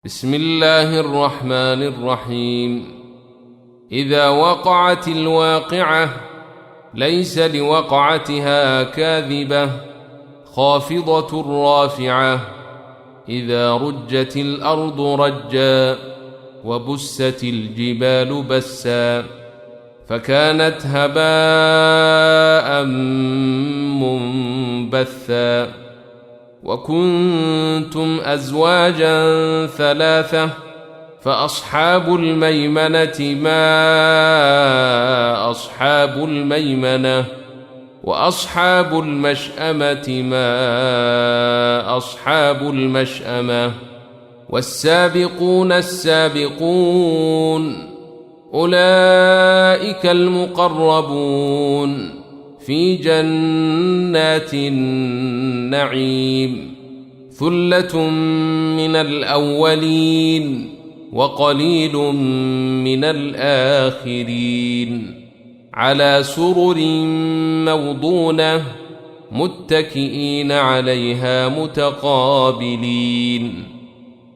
بسم الله الرحمن الرحيم. إذا وقعت الواقعة ليس لوقعتها كاذبة خافضة رافعة. إذا رجت الأرض رجا وبست الجبال بسا فكانت هباء منبثا. وكنتم أزواجا ثلاثة فأصحاب الميمنة ما أصحاب الميمنة وأصحاب المشأمة ما أصحاب المشأمة. والسابقون السابقون أولئك المقربون في جنات النعيم. ثلة من الأولين وقليل من الآخرين. على سرر موضونة متكئين عليها متقابلين.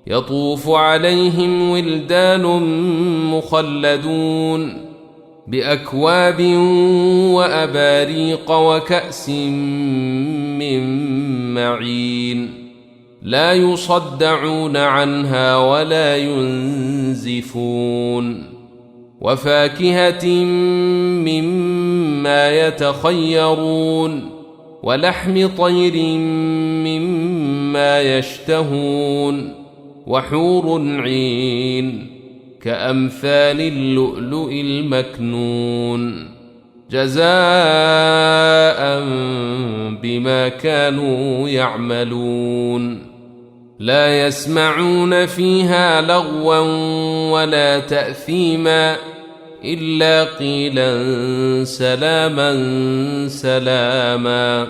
يطوف عليهم ولدان مخلدون بأكواب وأباريق وكأس من معين. لا يصدعون عنها ولا ينزفون. وفاكهة مما يتخيرون ولحم طير مما يشتهون. وحور عين كأمثال اللؤلؤ المكنون جزاء بما كانوا يعملون. لا يسمعون فيها لغوا ولا تأثيما إلا قيلا سلاما سلاما.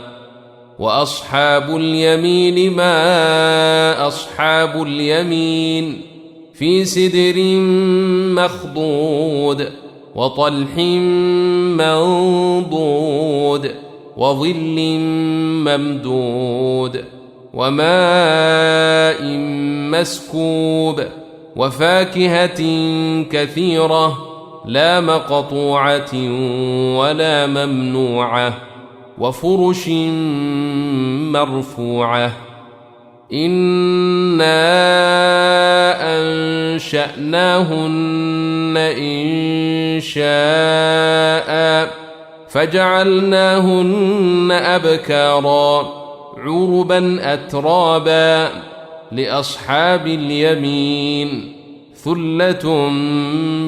وأصحاب اليمين ما أصحاب اليمين في سدر مخضود وطلح منضود وظل ممدود وماء مسكوب. وفاكهة كثيرة لا مقطوعة ولا ممنوعة. وفرش مرفوعة. إنا أنشأناهن إنشاء فجعلناهن أبكارا عربا أترابا. لأصحاب اليمين ثلة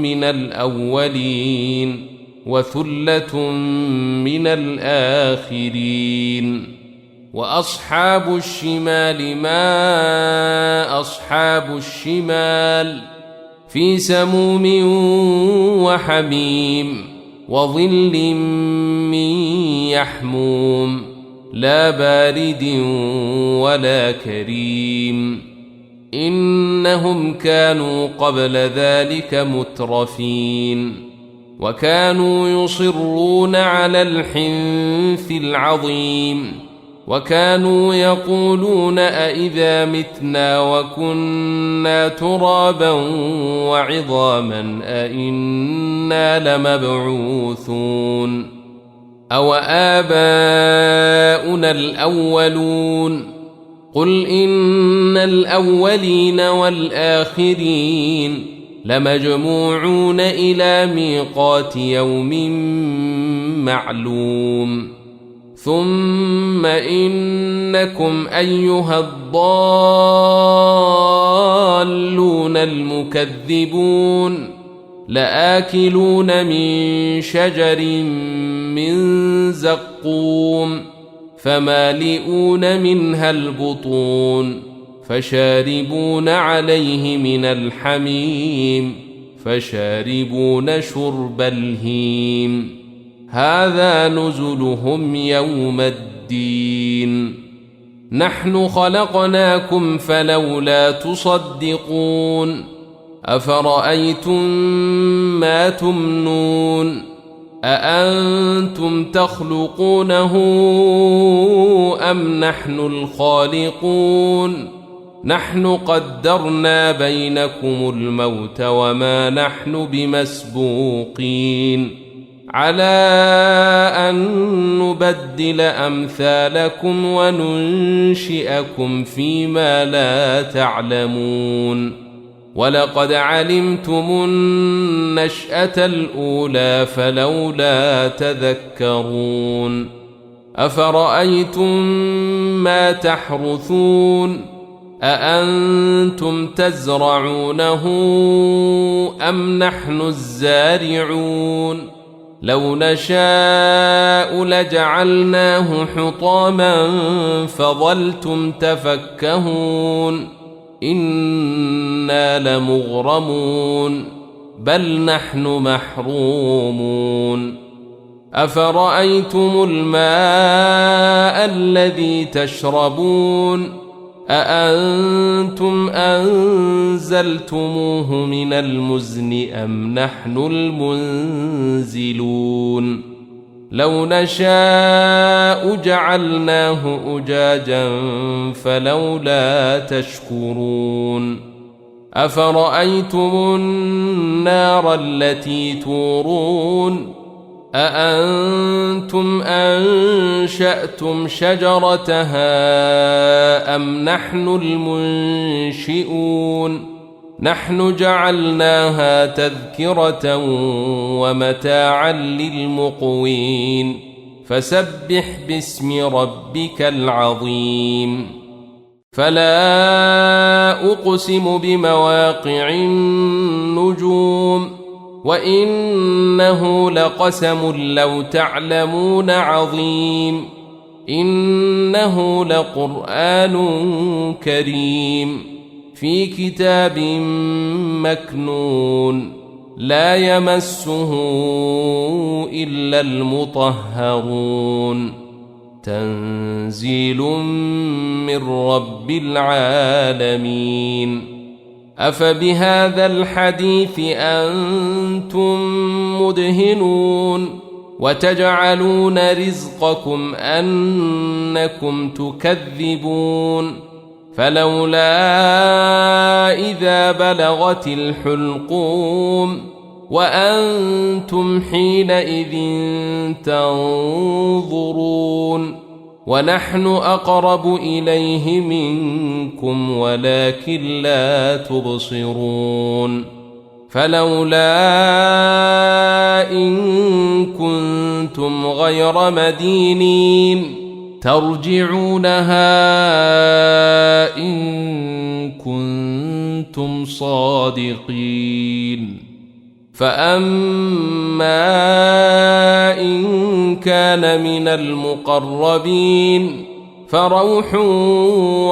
من الأولين وثلة من الآخرين. وأصحاب الشمال ما أصحاب الشمال في سموم وحميم وظل من يحموم لا بارد ولا كريم. إنهم كانوا قبل ذلك مترفين وكانوا يصرون على الحنث العظيم. وكانوا يقولون أئذا متنا وكنا ترابا وعظاما أئنا لمبعوثون أو آباؤنا الأولون. قل إن الأولين والآخرين لمجموعون إلى ميقات يوم معلوم. ثم إنكم أيها الضالون المكذبون لآكلون من شجر من زقوم فمالئون منها البطون فشاربون عليه من الحميم فشاربون شرب الهيم. هذا نزلهم يوم الدين. نحن خلقناكم فلولا تصدقون. أفرأيتم ما تمنون أأنتم تخلقونه أم نحن الخالقون نحن قدرنا بينكم الموت وما نحن بمسبوقين على أن نبدل أمثالكم وننشئكم فيما لا تعلمون ولقد علمتم النشأة الأولى فلولا تذكرون أفرأيتم ما تحرثون أأنتم تزرعونه أم نحن الزارعون لو نشاء لجعلناه حطاما فظلتم تفكهون إنا لمغرمون بل نحن محرومون أفرأيتم الماء الذي تشربون أأنتم أنزلتموه من المزن أم نحن المنزلون لو نشاء جعلناه أجاجا فلولا تشكرون أفرأيتم النار التي تورون أأنتم أنشأتم شجرتها أم نحن المنشئون نحن جعلناها تذكرة ومتاعا للمقوين فسبح باسم ربك العظيم فلا أقسم بمواقع النجوم وإنه لقسم لو تعلمون عظيم إنه لقرآن كريم في كتاب مكنون لا يمسه إلا المطهرون تنزيل من رب العالمين أفبهذا الحديث أنتم مدهنون وتجعلون رزقكم أنكم تكذبون فلولا إذا بلغت الحلقوم وأنتم حينئذ تنظرون ونحن أقرب إليه منكم ولكن لا تبصرون فلولا إن كنتم غير مدينين ترجعونها إن كنتم صادقين فأما إن كان من المقربين فروح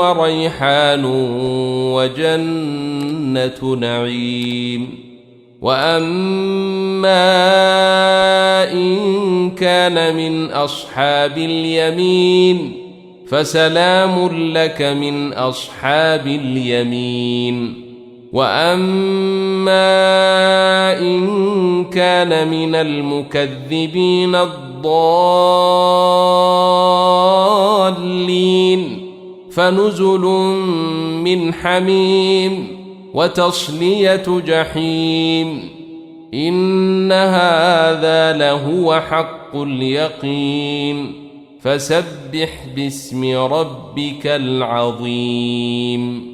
وريحان وجنة نعيم وأما إن كان من أصحاب اليمين فسلام لك من أصحاب اليمين وأما إن كان من المكذبين الضالين فنزل من حميم وتصلية جحيم إن هذا لهو حق اليقين فسبح باسم ربك العظيم